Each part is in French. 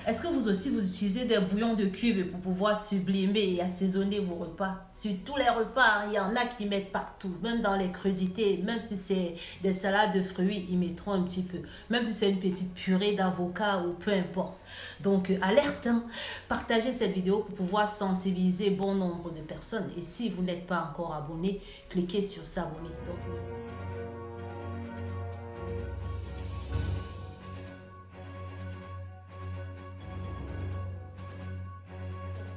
Est-ce que vous aussi, vous utilisez des bouillons de cubes pour pouvoir sublimer et assaisonner vos repas? Sur tous les repas, hein, il y en a qui mettent partout, même dans les crudités, même si c'est des salades de fruits, ils mettront un petit peu. Même si c'est une petite purée d'avocat ou peu importe. Donc, alerte, hein, partagez cette vidéo pour pouvoir sensibiliser bon nombre de personnes. Et si vous n'êtes pas encore abonné, cliquez sur s'abonner.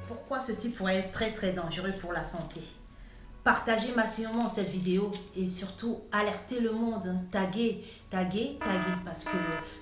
Pourquoi ceci pourrait être très très dangereux pour la santé? Partagez massivement cette vidéo et surtout alertez le monde, hein, taguez, parce que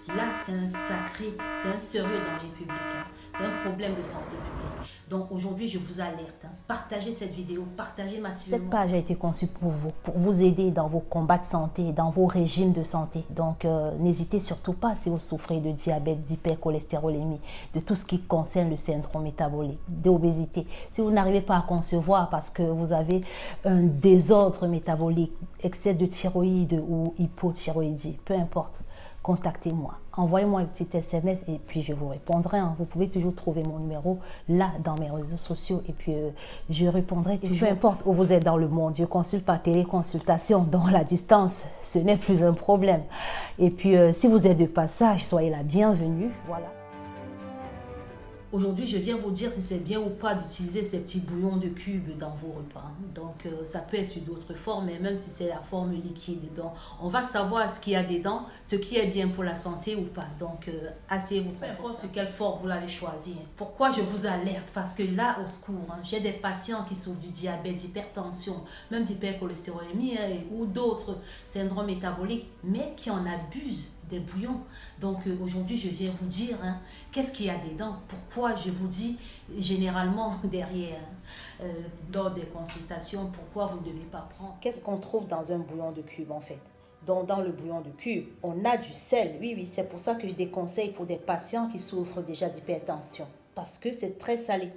là c'est un sérieux danger public, hein. C'est un problème de santé publique. Donc aujourd'hui je vous alerte, hein. Partagez cette vidéo, partagez massivement. Cette page a été conçue pour vous aider dans vos combats de santé, dans vos régimes de santé. Donc n'hésitez surtout pas si vous souffrez de diabète, d'hypercholestérolémie, de tout ce qui concerne le syndrome métabolique, d'obésité. Si vous n'arrivez pas à concevoir parce que vous avez un désordre métabolique, excès de thyroïde ou hypothyroïdie, peu importe, contactez-moi. Envoyez-moi un petit SMS et puis je vous répondrai, hein. Vous pouvez toujours trouver mon numéro là dans mes réseaux sociaux et puis je répondrai toujours. Peu importe où vous êtes dans le monde, je consulte par téléconsultation, donc la distance, ce n'est plus un problème. Et puis si vous êtes de passage, soyez la bienvenue. Voilà. Aujourd'hui, je viens vous dire si c'est bien ou pas d'utiliser ces petits bouillons de cubes dans vos repas. Donc, ça peut être sous d'autres formes, mais même si c'est la forme liquide. Donc, on va savoir ce qu'il y a dedans, ce qui est bien pour la santé ou pas. Donc, asseyez-vous. Peu importe sur quelle forme vous l'avez choisi. Pourquoi je vous alerte? Parce que là, au secours, hein, j'ai des patients qui souffrent du diabète, d'hypertension, même d'hypercholestérolémie ou d'autres syndromes métaboliques, mais qui en abusent des bouillons. Donc aujourd'hui je viens vous dire, hein, qu'est-ce qu'il y a dedans, pourquoi je vous dis généralement derrière dans des consultations pourquoi vous ne devez pas prendre. Qu'est-ce qu'on trouve dans un bouillon de cube en fait? Donc dans le bouillon de cube on a du sel, oui c'est pour ça que je déconseille pour des patients qui souffrent déjà d'hypertension parce que c'est très salé.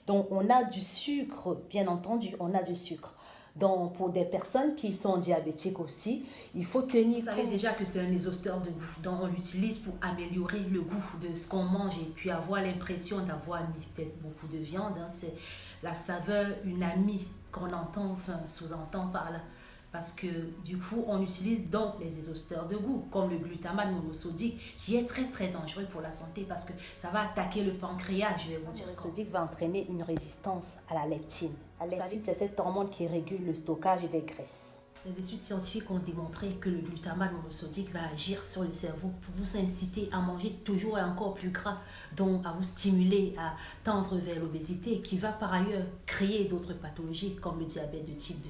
Donc on a du sucre, bien entendu on a du sucre. Donc, pour des personnes qui sont diabétiques aussi, il faut tenir. Vous savez déjà que c'est un exhausteur de goût. Donc, on l'utilise pour améliorer le goût de ce qu'on mange et puis avoir l'impression d'avoir mis peut-être beaucoup de viande, hein. C'est la saveur, une amie qu'on entend, enfin, sous-entend par là. Parce que du coup, on utilise donc les exhausteurs de goût, comme le glutamate monosodique, qui est très très dangereux pour la santé parce que ça va attaquer le pancréas, je vais vous dire. Le monosodique va entraîner une résistance à la leptine. La leptine, c'est cette hormone qui régule le stockage des graisses. Les études scientifiques ont démontré que le glutamate monosodique va agir sur le cerveau pour vous inciter à manger toujours et encore plus gras, donc à vous stimuler à tendre vers l'obésité qui va par ailleurs créer d'autres pathologies comme le diabète de type 2.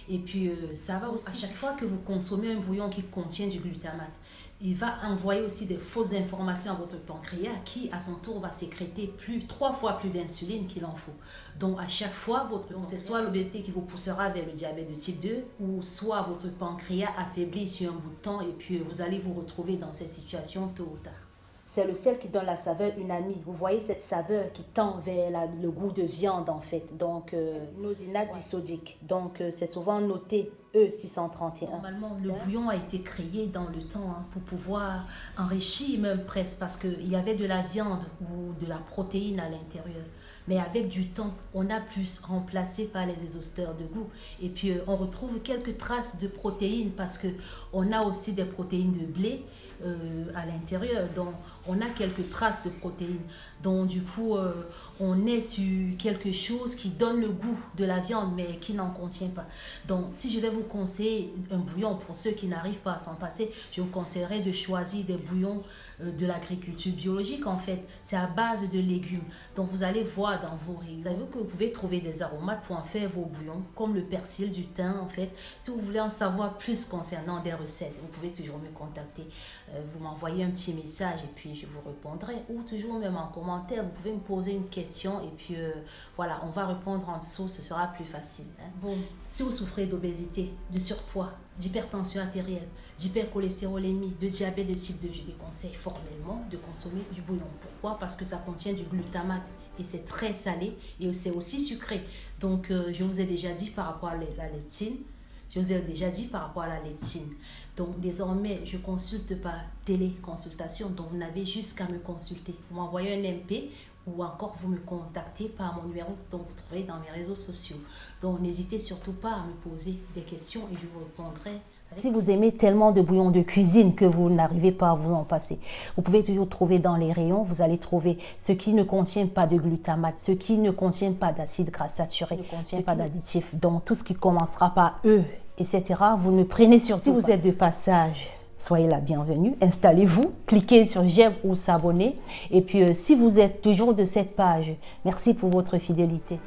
Et puis ça va aussi, à chaque fois que vous consommez un bouillon qui contient du glutamate, il va envoyer aussi des fausses informations à votre pancréas qui, à son tour, va sécréter 3 fois plus d'insuline qu'il en faut. Donc, à chaque fois, c'est soit l'obésité qui vous poussera vers le diabète de type 2 ou soit votre pancréas affaibli sur un bout de temps et puis vous allez vous retrouver dans cette situation tôt ou tard. C'est le sel qui donne la saveur unanime. Vous voyez cette saveur qui tend vers le goût de viande en fait. Donc, nosinate disodique. Donc, c'est souvent noté E631. Normalement, le bouillon a été créé dans le temps hein, pour pouvoir enrichir même presque parce qu'il y avait de la viande ou de la protéine à l'intérieur. Mais avec du temps, on a pu se remplacer par les exhausteurs de goût. Et puis, on retrouve quelques traces de protéines parce qu'on a aussi des protéines de blé à l'intérieur. Donc, on a quelques traces de protéines. Donc, du coup, on est sur quelque chose qui donne le goût de la viande, mais qui n'en contient pas. Donc, si je vais vous conseiller un bouillon, pour ceux qui n'arrivent pas à s'en passer, je vous conseillerais de choisir des bouillons de l'agriculture biologique, en fait. C'est à base de légumes. Donc, vous allez voir dans vos riz. Vous savez que vous pouvez trouver des aromates pour en faire vos bouillons, comme le persil, du thym, en fait. Si vous voulez en savoir plus concernant des recettes, vous pouvez toujours me contacter. Vous m'envoyez un petit message et puis je vous répondrai. Ou toujours même en commentaire, vous pouvez me poser une question et puis voilà, on va répondre en dessous, ce sera plus facile. Hein. Bon, si vous souffrez d'obésité, de surpoids, d'hypertension artérielle, d'hypercholestérolémie, de diabète de type 2, je déconseille formellement de consommer du bouillon. Pourquoi? Parce que ça contient du glutamate et c'est très salé et c'est aussi sucré. Donc, je vous ai déjà dit par rapport à la leptine, je vous ai déjà dit par rapport à la leptine. Donc désormais, je ne consulte pas téléconsultation, donc vous n'avez juste qu'à me consulter. Vous m'envoyez un MP ou encore vous me contactez par mon numéro dont vous trouvez dans mes réseaux sociaux. Donc n'hésitez surtout pas à me poser des questions et je vous répondrai. Si vous aimez tellement de bouillon de cuisine que vous n'arrivez pas à vous en passer, vous pouvez toujours trouver dans les rayons, vous allez trouver ce qui ne contient pas de glutamate, ce qui ne contient pas d'acide gras saturé, ne contient pas d'additifs, donc tout ce qui commencera par E, etc. Vous ne prenez surtout pas. Si vous êtes de passage, soyez la bienvenue, installez-vous, cliquez sur j'aime ou s'abonner. Et puis si vous êtes toujours de cette page, merci pour votre fidélité.